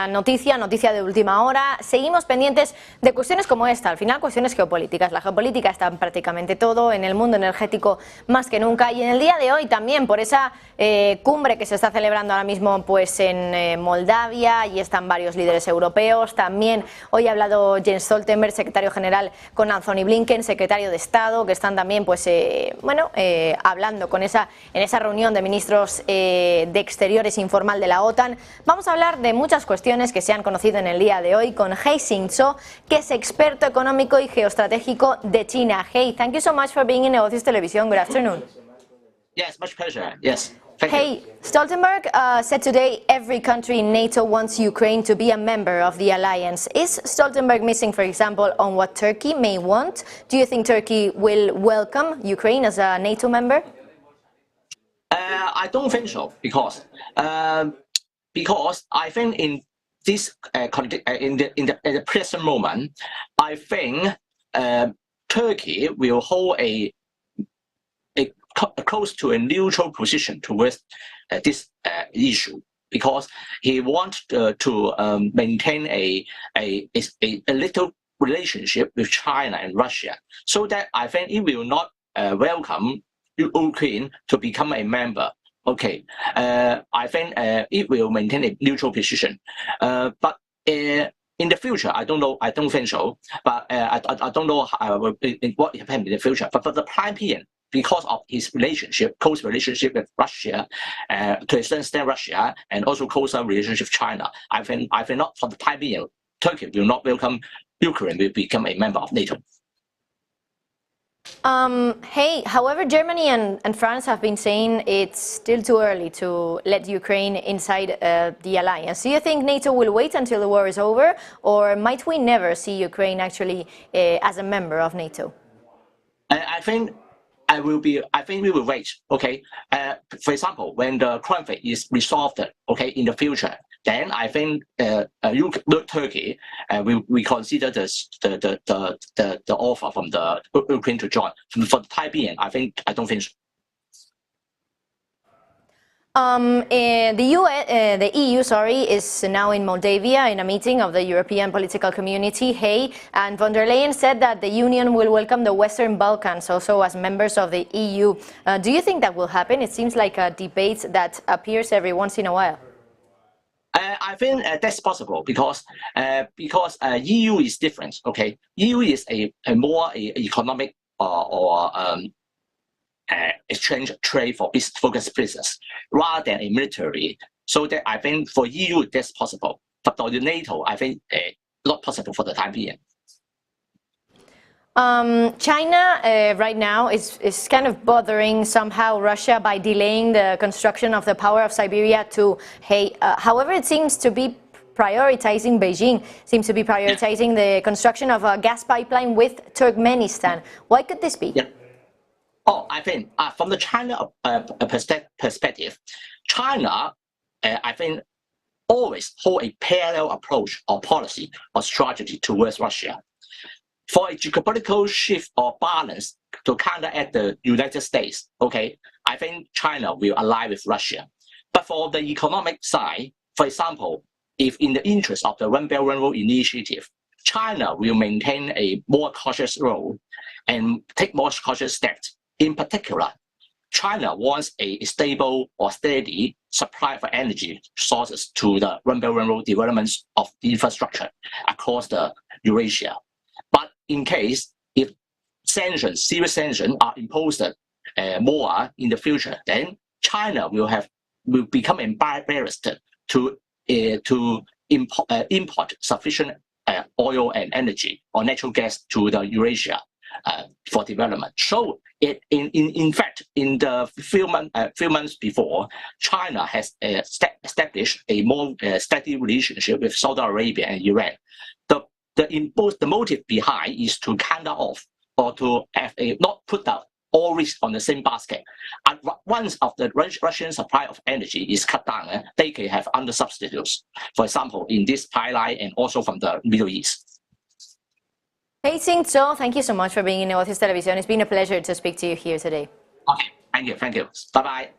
noticia de última hora. Seguimos pendientes de cuestiones como esta, al final cuestiones geopolíticas. La geopolítica está en prácticamente todo, en el mundo energético más que nunca, y en el día de hoy también por esa cumbre que se está celebrando ahora mismo pues en Moldavia. Allí están varios líderes europeos. También hoy ha hablado Jens Stoltenberg, secretario general, con Anthony Blinken, secretario de Estado, que están también pues hablando en esa reunión de ministros de Exteriores informal de la OTAN. Vamos a hablar de muchas cuestiones que se han conocido en el día de hoy con Hei Sing Tso, que es experto económico y geoestratégico de China. Hey, thank you so much for being in Negocios Televisión. Good afternoon. Yes, much pleasure. Yes. Hey, Stoltenberg said today every country in NATO wants Ukraine to be a member of the alliance. Is Stoltenberg missing, for example, on what Turkey may want? Do you think Turkey will welcome Ukraine as a NATO member? I don't think so, because I think in this in the present moment, I think Turkey will hold a close to a neutral position towards this issue, because he wants to maintain a little relationship with China and Russia, so that I think it will not welcome Ukraine to become a member. Okay, I think it will maintain a neutral position, but in the future, I don't know. I don't think so. But I don't know what happens in the future. But for the time being, because of his close relationship with Russia, to a certain extent Russia, and also closer relationship with China, I think not for the time being, Turkey will not welcome Ukraine will become a member of NATO. Hey, however, Germany and France have been saying it's still too early to let Ukraine inside the alliance. Do you think NATO will wait until the war is over, or might we never see Ukraine actually as a member of NATO? I think we will wait. Okay. For example, when the conflict is resolved, okay, in the future, then I think Turkey we consider the offer from the Ukraine to join. For the time being, I don't think so. The EU, is now in Moldavia in a meeting of the European political community, Hey, and von der Leyen said that the Union will welcome the Western Balkans also as members of the EU. Do you think that will happen? It seems like a debate that appears every once in a while. I think that's possible because EU is different. Okay, EU is a more economic or exchange trade for focused business rather than a military. So that I think for EU that's possible, but for the NATO I think not possible for the time being. China right now is kind of bothering somehow Russia by delaying the construction of the Power of Siberia to Hey. However, it seems to be prioritizing, Beijing seems to be prioritizing the construction of a gas pipeline with Turkmenistan. Why could this be? Yeah. Oh, I think from the China perspective, China, I think, always hold a parallel approach or policy or strategy towards Russia. For a geopolitical shift or balance to counteract the United States, okay, I think China will ally with Russia. But for the economic side, for example, if in the interest of the One Belt One Road initiative, China will maintain a more cautious role and take more cautious steps. In particular, China wants a stable or steady supply for energy sources to the One Belt One Road developments of the infrastructure across the Eurasia. But in case if serious sanctions are imposed more in the future, then China will become embarrassed to import sufficient oil and energy or natural gas to the Eurasia for development. So in fact, in the few months before, China has established a more steady relationship with Saudi Arabia and Iran. The motive behind is to counter off or to have not put all risk on the same basket. And once of the Russian supply of energy is cut down, they can have other substitutes. For example, in this pipeline and also from the Middle East. Hei Sing Tso, thank you so much for being in Negocios Televisión. It's been a pleasure to speak to you here today. Okay, thank you. Bye-bye.